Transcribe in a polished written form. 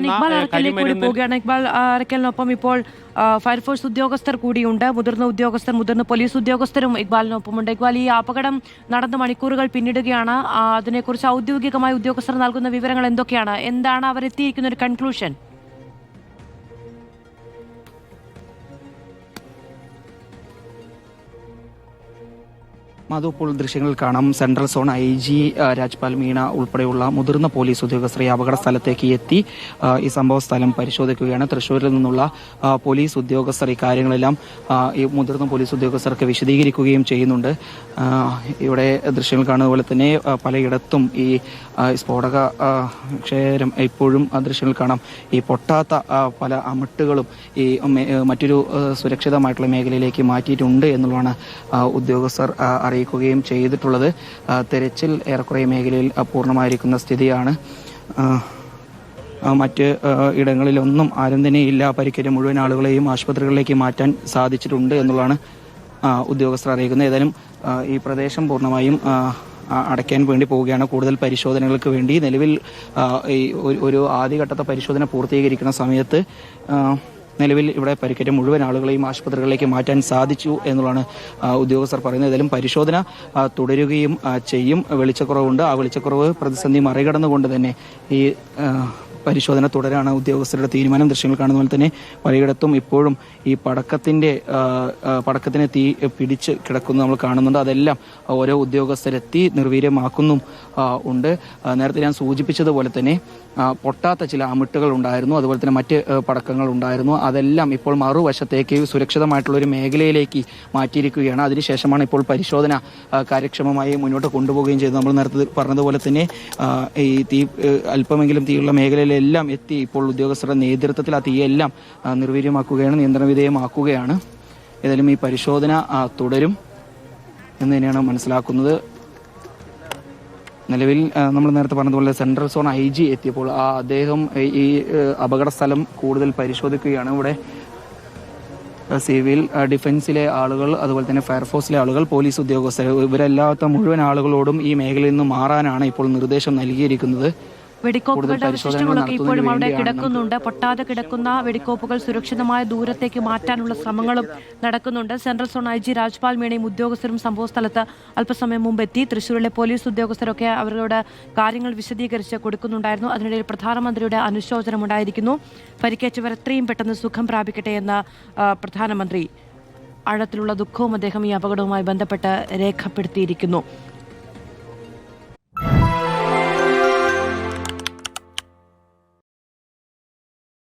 ഇക്ബാൽ അറക്കലിനൊപ്പം ഇപ്പോൾ ഫയർഫോഴ്സ് ഉദ്യോഗസ്ഥർ കൂടിയുണ്ട്. മുതിർന്ന പോലീസ് ഉദ്യോഗസ്ഥരും ഇക്ബാലിനൊപ്പമുണ്ട്. ഇക്ബാൽ, ഈ അപകടം നടന്ന മണിക്കൂറുകൾ പിന്നിടുകയാണ്. അതിനെക്കുറിച്ച് ഔദ്യോഗികമായി ഉദ്യോഗസ്ഥർ നൽകുന്ന വിവരങ്ങൾ എന്തൊക്കെയാണ്? എന്താണ് അവരെത്തിയിരിക്കുന്ന ഒരു കൺക്ലൂഷൻ? മധു, ഇപ്പോൾ ദൃശ്യങ്ങളിൽ കാണാം central zone IG Rajpal Meena ഉൾപ്പെടെയുള്ള മുതിർന്ന പോലീസ് ഉദ്യോഗസ്ഥർ ഈ അപകട സ്ഥലത്തേക്ക് എത്തി ഈ സംഭവ സ്ഥലം പരിശോധിക്കുകയാണ്. തൃശ്ശൂരിൽ നിന്നുള്ള പോലീസ് ഉദ്യോഗസ്ഥർ ഈ കാര്യങ്ങളെല്ലാം ഈ മുതിർന്ന പോലീസ് ഉദ്യോഗസ്ഥർക്ക് വിശദീകരിക്കുകയും ചെയ്യുന്നുണ്ട്. ഇവിടെ ദൃശ്യങ്ങൾ കാണുന്ന പോലെ തന്നെ പലയിടത്തും ഈ സ്ഫോടക ക്ഷേരം ഇപ്പോഴും ദൃശ്യങ്ങൾ കാണാം. ഈ പൊട്ടാത്ത പല അമിട്ടുകളും ഈ മറ്റൊരു സുരക്ഷിതമായിട്ടുള്ള മേഖലയിലേക്ക് മാറ്റിയിട്ടുണ്ട് എന്നുള്ളതാണ് ഉദ്യോഗസ്ഥർ അറിയിക്കുകയും ചെയ്തിട്ടുള്ളത്. തെരച്ചിൽ ഏറെക്കുറെ മേഖലയിൽ പൂർണ്ണമായിരിക്കുന്ന സ്ഥിതിയാണ്. മറ്റ് ഇടങ്ങളിലൊന്നും ആരും തന്നെ ഇല്ല. പരിക്കേറ്റ മുഴുവൻ ആളുകളെയും ആശുപത്രികളിലേക്ക് മാറ്റാൻ സാധിച്ചിട്ടുണ്ട് എന്നുള്ളതാണ് ഉദ്യോഗസ്ഥർ അറിയിക്കുന്നത്. ഏതായാലും ഈ പ്രദേശം പൂർണ്ണമായും അടയ്ക്കാൻ വേണ്ടി പോവുകയാണ്. കൂടുതൽ പരിശോധനകൾക്ക് വേണ്ടി നിലവിൽ ഒരു ആദ്യഘട്ടത്തെ പരിശോധന പൂർത്തീകരിക്കുന്ന സമയത്ത് നിലവിൽ ഇവിടെ പരിക്കേറ്റ മുഴുവൻ ആളുകളെയും ആശുപത്രികളിലേക്ക് മാറ്റാൻ സാധിച്ചു എന്നുള്ളതാണ് ഉദ്യോഗസ്ഥർ പറയുന്നത്. ഏതായാലും പരിശോധന തുടരുകയും ചെയ്യും. വെളിച്ചക്കുറവുണ്ട്. ആ വെളിച്ചക്കുറവ് പ്രതിസന്ധി മറികടന്നുകൊണ്ട് തന്നെ ഈ പരിശോധന തുടരാണ് ഉദ്യോഗസ്ഥരുടെ തീരുമാനം. ദൃശ്യങ്ങൾ കാണുന്ന പോലെ തന്നെ പലയിടത്തും ഇപ്പോഴും ഈ പടക്കത്തിന് തീ പിടിച്ച് കിടക്കുന്നത് നമ്മൾ കാണുന്നുണ്ട്. അതെല്ലാം ഓരോ ഉദ്യോഗസ്ഥരെത്തി നിർവീര്യമാക്കുന്നും ഉണ്ട്. നേരത്തെ ഞാൻ സൂചിപ്പിച്ചതുപോലെ തന്നെ പൊട്ടാത്ത ചില അമിട്ടുകൾ ഉണ്ടായിരുന്നു, അതുപോലെ തന്നെ മറ്റ് പടക്കങ്ങൾ ഉണ്ടായിരുന്നു. അതെല്ലാം ഇപ്പോൾ മറുവശത്തേക്ക് സുരക്ഷിതമായിട്ടുള്ള ഒരു മേഖലയിലേക്ക് മാറ്റിയിരിക്കുകയാണ്. അതിനുശേഷമാണ് ഇപ്പോൾ പരിശോധന കാര്യക്ഷമമായി മുന്നോട്ട് കൊണ്ടുപോവുകയും ചെയ്തത്. നമ്മൾ നേരത്തെ പറഞ്ഞതുപോലെ തന്നെ ഈ അല്പമെങ്കിലും തീയുള്ള മേഖലയിലെല്ലാം എത്തി ഇപ്പോൾ ഉദ്യോഗസ്ഥരുടെ നേതൃത്വത്തിൽ ആ തീയെല്ലാം നിർവീര്യമാക്കുകയാണ്, നിയന്ത്രണ വിധേയമാക്കുകയാണ്. ഏതായാലും ഈ പരിശോധന തുടരും എന്ന് തന്നെയാണ് മനസ്സിലാക്കുന്നത്. നിലവിൽ നമ്മൾ നേരത്തെ പറഞ്ഞതുപോലെ സെൻട്രൽ സോൺ IG എത്തിയപ്പോൾ അദ്ദേഹം ഈ അപകട സ്ഥലം കൂടുതൽ പരിശോധിക്കുകയാണ്. ഇവിടെ സിവിൽ ഡിഫൻസിലെ ആളുകൾ, അതുപോലെ തന്നെ ഫയർഫോഴ്സിലെ ആളുകൾ, പോലീസ് ഉദ്യോഗസ്ഥർ, ഇവരല്ലാത്ത മുഴുവൻ ആളുകളോടും ഈ മേഖലയിൽ നിന്ന് മാറാനാണ് ഇപ്പോൾ നിർദ്ദേശം നൽകിയിരിക്കുന്നത്. വെടിക്കോപ്പുകളുടെ അവശിഷ്ടങ്ങളൊക്കെ ഇപ്പോഴും അവിടെ കിടക്കുന്നുണ്ട്. പൊട്ടാതെ കിടക്കുന്ന വെടിക്കോപ്പുകൾ സുരക്ഷിതമായ ദൂരത്തേക്ക് മാറ്റാനുള്ള ശ്രമങ്ങളും നടക്കുന്നുണ്ട്. സെൻട്രൽ സോൺ IG രാജ്പാൽ മീണയും ഉദ്യോഗസ്ഥരും സംഭവ സ്ഥലത്ത് അല്പസമയം മുമ്പ് എത്തി. തൃശ്ശൂരിലെ പോലീസ് ഉദ്യോഗസ്ഥരൊക്കെ അവരോട് കാര്യങ്ങൾ വിശദീകരിച്ച് കൊടുക്കുന്നുണ്ടായിരുന്നു. അതിനിടയിൽ പ്രധാനമന്ത്രിയുടെ അനുശോചനമുണ്ടായിരിക്കുന്നു. പരിക്കേറ്റവർ എത്രയും പെട്ടെന്ന് സുഖം പ്രാപിക്കട്ടെ എന്ന് പ്രധാനമന്ത്രി ആഴത്തിലുള്ള ദുഃഖവും അദ്ദേഹം ഈ അപകടവുമായി ബന്ധപ്പെട്ട് രേഖപ്പെടുത്തിയിരിക്കുന്നു.